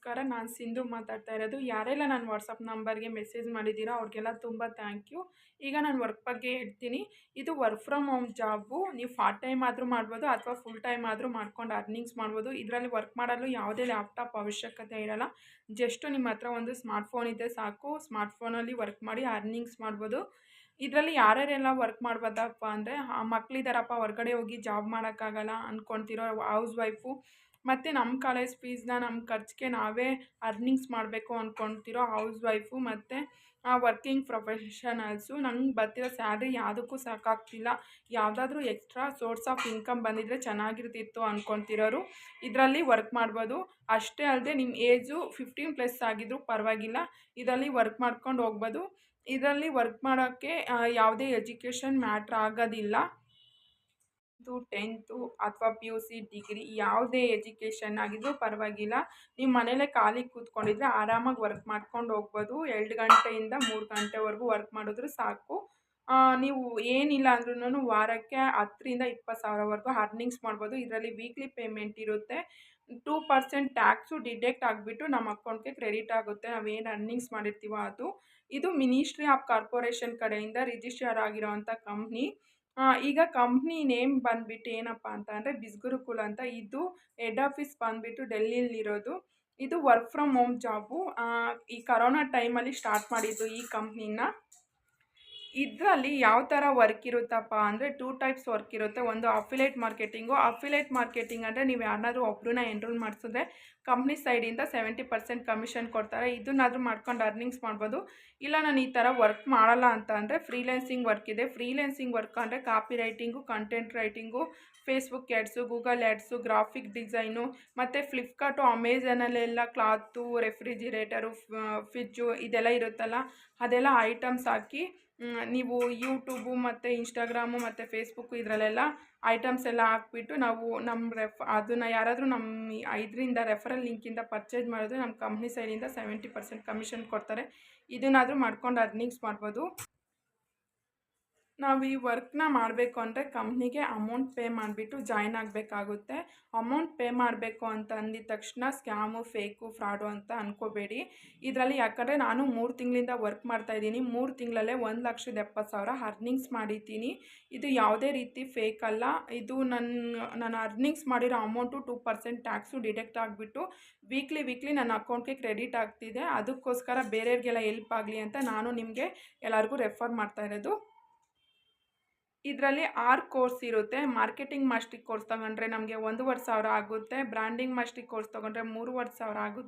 ನಮಸ್ಕಾರ. ನಾನು ಸಿಂಧು ಮಾತಾಡ್ತಾ ಇರೋದು. ಯಾರೆಲ್ಲ ನನ್ನ ವಾಟ್ಸಪ್ ನಂಬರ್ಗೆ ಮೆಸೇಜ್ ಮಾಡಿದ್ದೀರೋ ಅವ್ರಿಗೆಲ್ಲ ತುಂಬ ಥ್ಯಾಂಕ್ ಯು. ಈಗ ನಾನು ವರ್ಕ್ ಬಗ್ಗೆ ಹೇಳ್ತೀನಿ. ಇದು ವರ್ಕ್ ಫ್ರಮ್ ಹೋಮ್ ಜಾಬು. ನೀವು ಪಾರ್ಟ್ ಟೈಮ್ ಆದರೂ ಮಾಡ್ಬೋದು ಅಥವಾ ಫುಲ್ ಟೈಮ್ ಆದರೂ ಮಾಡ್ಕೊಂಡು ಅರ್ನಿಂಗ್ಸ್ ಮಾಡ್ಬೋದು. ಇದರಲ್ಲಿ ವರ್ಕ್ ಮಾಡಲು ಯಾವುದೇ ಲ್ಯಾಪ್ಟಾಪ್ ಅವಶ್ಯಕತೆ ಇರೋಲ್ಲ. ಜಸ್ಟು ನಿಮ್ಮ ಹತ್ರ ಒಂದು ಸ್ಮಾರ್ಟ್ ಫೋನ್ ಇದ್ದರೆ ಸಾಕು. ಸ್ಮಾರ್ಟ್ ಫೋನಲ್ಲಿ ವರ್ಕ್ ಮಾಡಿ ಅರ್ನಿಂಗ್ಸ್ ಮಾಡ್ಬೋದು. ಇದರಲ್ಲಿ ಯಾರ್ಯಾರೆಲ್ಲ ವರ್ಕ್ ಮಾಡ್ಬೋದಪ್ಪ ಅಂದರೆ, ಮಕ್ಕಳಿದ್ದಾರಪ್ಪ ಹೊರ್ಗಡೆ ಹೋಗಿ ಜಾಬ್ ಮಾಡೋಕ್ಕಾಗಲ್ಲ ಅಂದ್ಕೊಳ್ತಿರೋ ಹೌಸ್ ವೈಫು, ಮತ್ತು ನಮ್ಮ ಕಾಲೇಜ್ ಫೀಸ್ನ ನಮ್ಮ ಖರ್ಚಿಗೆ ನಾವೇ ಅರ್ನಿಂಗ್ಸ್ ಮಾಡಬೇಕು ಅಂದ್ಕೊಳ್ತಿರೋ ಹೌಸ್ ವೈಫು, ಮತ್ತು ವರ್ಕಿಂಗ್ ಪ್ರೊಫೆಷನಲ್ಸು. ನಂಗೆ ಬರ್ತಿರೋ ಸ್ಯಾಲ್ರಿ ಯಾವುದಕ್ಕೂ ಸಾಕಾಗ್ತಿಲ್ಲ, ಯಾವುದಾದ್ರೂ ಎಕ್ಸ್ಟ್ರಾ ಸೋರ್ಸ್ ಆಫ್ ಇನ್ಕಮ್ ಬಂದಿದ್ದರೆ ಚೆನ್ನಾಗಿರ್ತಿತ್ತು ಅಂದ್ಕೊಳ್ತಿರೋರು ಇದರಲ್ಲಿ ವರ್ಕ್ ಮಾಡ್ಬೋದು. ಅಷ್ಟೇ ಅಲ್ಲದೆ ನಿಮ್ಮ ಏಜು 15+ ಆಗಿದ್ರೂ ಪರವಾಗಿಲ್ಲ, ಇದರಲ್ಲಿ ವರ್ಕ್ ಮಾಡ್ಕೊಂಡು ಹೋಗ್ಬೋದು. ಇದರಲ್ಲಿ ವರ್ಕ್ ಮಾಡೋಕ್ಕೆ ಯಾವುದೇ ಎಜುಕೇಷನ್ ಮ್ಯಾಟ್ರ್ ಆಗೋದಿಲ್ಲ. ಇದು 10th ಅಥವಾ PUC ಡಿಗ್ರಿ ಯಾವುದೇ ಎಜುಕೇಷನ್ ಆಗಿದ್ರೂ ಪರವಾಗಿಲ್ಲ. ನೀವು ಮನೇಲೇ ಖಾಲಿ ಕೂತ್ಕೊಂಡಿದ್ರೆ ಆರಾಮಾಗಿ ವರ್ಕ್ ಮಾಡ್ಕೊಂಡು ಹೋಗ್ಬೋದು. 2 ಗಂಟೆಯಿಂದ 3 ಗಂಟೆವರೆಗೂ ವರ್ಕ್ ಮಾಡಿದ್ರು ಸಾಕು. ನೀವು ಏನಿಲ್ಲ ಅಂದ್ರೂ ವಾರಕ್ಕೆ 10ರಿಂದ 20,000ವರೆಗೂ ಅರ್ನಿಂಗ್ಸ್ ಮಾಡ್ಬೋದು. ಇದರಲ್ಲಿ ವೀಕ್ಲಿ ಪೇಮೆಂಟ್ ಇರುತ್ತೆ. 2% ಟ್ಯಾಕ್ಸು ಡಿಡಕ್ಟ್ ಆಗಿಬಿಟ್ಟು ನಮ್ಮ ಅಕೌಂಟ್ಗೆ ಕ್ರೆಡಿಟ್ ಆಗುತ್ತೆ, ನಾವೇನು ಅರ್ನಿಂಗ್ಸ್ ಮಾಡಿರ್ತೀವೋ ಅದು. ಇದು ಮಿನಿಸ್ಟ್ರಿ ಆಫ್ ಕಾರ್ಪೊರೇಷನ್ ಕಡೆಯಿಂದ ರಿಜಿಸ್ಟರ್ ಆಗಿರೋವಂಥ ಕಂಪ್ನಿ. ಈಗ ಕಂಪ್ನಿ ನೇಮ್ ಬಂದುಬಿಟ್ಟು ಏನಪ್ಪ ಅಂತ ಅಂದರೆ ಬಿಸ್ಗುರುಕುಲ್ ಅಂತ. ಇದು ಹೆಡ್ ಆಫೀಸ್ ಬಂದುಬಿಟ್ಟು ಡೆಲ್ಲಿಲಿರೋದು. ಇದು ವರ್ಕ್ ಫ್ರಮ್ ಹೋಮ್ ಜಾಬು. ಈ ಕರೋನಾ ಟೈಮಲ್ಲಿ ಸ್ಟಾರ್ಟ್ ಮಾಡಿದ್ದು ಈ ಕಂಪ್ನಿನ. ಇದರಲ್ಲಿ ಯಾವ ಥರ ವರ್ಕ್ ಇರುತ್ತಪ್ಪ ಅಂದರೆ 2 ಟೈಪ್ಸ್ ವರ್ಕ್ ಇರುತ್ತೆ. ಒಂದು ಅಫಿಲೇಟ್ ಮಾರ್ಕೆಟಿಂಗು. ಅಫಿಲೇಟ್ ಮಾರ್ಕೆಟಿಂಗ್ ಅಂದರೆ ನೀವು ಯಾರನ್ನಾದ್ರೂ ಒಬ್ಬರನ್ನ ಎನ್ರೋಲ್ ಮಾಡಿಸಿದ್ರೆ ಕಂಪ್ನಿ ಸೈಡಿಂದ 70% ಕಮಿಷನ್ ಕೊಡ್ತಾರೆ. ಇದನ್ನಾದರೂ ಮಾಡ್ಕೊಂಡು ಅರ್ನಿಂಗ್ಸ್ ಮಾಡ್ಬೋದು. ಇಲ್ಲ ನಾನು ಈ ಥರ ವರ್ಕ್ ಮಾಡಲ್ಲ ಅಂತ ಅಂದರೆ ಫ್ರೀಲ್ಯಾನ್ಸಿಂಗ್ ವರ್ಕ್ ಇದೆ. ಫ್ರೀಲ್ಯಾನ್ಸಿಂಗ್ ವರ್ಕ್ ಅಂದರೆ copy writing, content writing, Facebook ads, Google ads, graphic design, ಮತ್ತು ಫ್ಲಿಪ್ಕಾರ್ಟು, ಅಮೆಝಾನಲ್ಲೆಲ್ಲ ಕ್ಲಾತು, ರೆಫ್ರಿಜಿರೇಟರು, ಫ್ರಿಜ್ಜು ಇದೆಲ್ಲ ಇರುತ್ತಲ್ಲ, ಅದೆಲ್ಲ ಐಟಮ್ಸ್ ಹಾಕಿ ನೀವು ಯೂಟ್ಯೂಬು ಮತ್ತು ಇನ್ಸ್ಟಾಗ್ರಾಮು ಮತ್ತು ಫೇಸ್ಬುಕ್ಕು ಇದರಲ್ಲೆಲ್ಲ ಐಟಮ್ಸ್ ಎಲ್ಲ ಹಾಕ್ಬಿಟ್ಟು ನಾವು ನಮ್ಮ ಅದನ್ನು ಯಾರಾದರೂ ನಮ್ಮ ಇದರಿಂದ ರೆಫರಲ್ ಲಿಂಕಿಂದ ಪರ್ಚೇಸ್ ಮಾಡಿದ್ರೆ ನಮ್ಮ ಕಂಪ್ನಿ ಸೈಡಿಂದ 70% ಕಮಿಷನ್ ಕೊಡ್ತಾರೆ. ಇದನ್ನಾದರೂ ಮಾಡ್ಕೊಂಡು ಅರ್ನಿಂಗ್ಸ್ ಮಾಡ್ಬೋದು. ನಾವು ಈ ವರ್ಕ್ನ ಮಾಡಬೇಕು ಅಂದರೆ ಕಂಪ್ನಿಗೆ ಅಮೌಂಟ್ ಪೇ ಮಾಡಿಬಿಟ್ಟು ಜಾಯ್ನ್ ಆಗಬೇಕಾಗುತ್ತೆ. ಅಮೌಂಟ್ ಪೇ ಮಾಡಬೇಕು ಅಂತ ಅಂದಿದ ತಕ್ಷಣ ಸ್ಕ್ಯಾಮು, ಫೇಕು, ಫ್ರಾಡು ಅಂತ ಅಂದ್ಕೋಬೇಡಿ. ಇದರಲ್ಲಿ ಯಾಕಂದರೆ ನಾನು 3 ತಿಂಗಳಿಂದ ವರ್ಕ್ ಮಾಡ್ತಾಯಿದ್ದೀನಿ. 3 ತಿಂಗಳಲ್ಲೇ 1,70,000 ಅರ್ನಿಂಗ್ಸ್ ಮಾಡಿದ್ದೀನಿ. ಇದು ಯಾವುದೇ ರೀತಿ ಫೇಕ್ ಅಲ್ಲ. ಇದು ನಾನು ಅರ್ನಿಂಗ್ಸ್ ಮಾಡಿರೋ ಅಮೌಂಟು 2% ಟ್ಯಾಕ್ಸು ಡಿಡಕ್ಟ್ ಆಗಿಬಿಟ್ಟು ವೀಕ್ಲಿ ನನ್ನ ಅಕೌಂಟ್ಗೆ ಕ್ರೆಡಿಟ್ ಆಗ್ತಿದೆ. ಅದಕ್ಕೋಸ್ಕರ ಬೇರೆಯವ್ರಿಗೆಲ್ಲ ಹೆಲ್ಪ್ ಆಗಲಿ ಅಂತ ನಾನು ನಿಮಗೆ ಎಲ್ಲರಿಗೂ ರೆಫರ್ ಮಾಡ್ತಾ ಇರೋದು. ಇದರಲ್ಲಿ 6 ಕೋರ್ಸ್ ಇರುತ್ತೆ. ಮಾರ್ಕೆಟಿಂಗ್ ಮಾಸ್ಟರಿ ಕೋರ್ಸ್ ತೊಗೊಂಡ್ರೆ ನಮಗೆ 1,500 ಆಗುತ್ತೆ. ಬ್ರ್ಯಾಂಡಿಂಗ್ ಮಾಸ್ಟರಿ ಕೋರ್ಸ್ ತೊಗೊಂಡ್ರೆ 3,500 ಆಗುತ್ತೆ.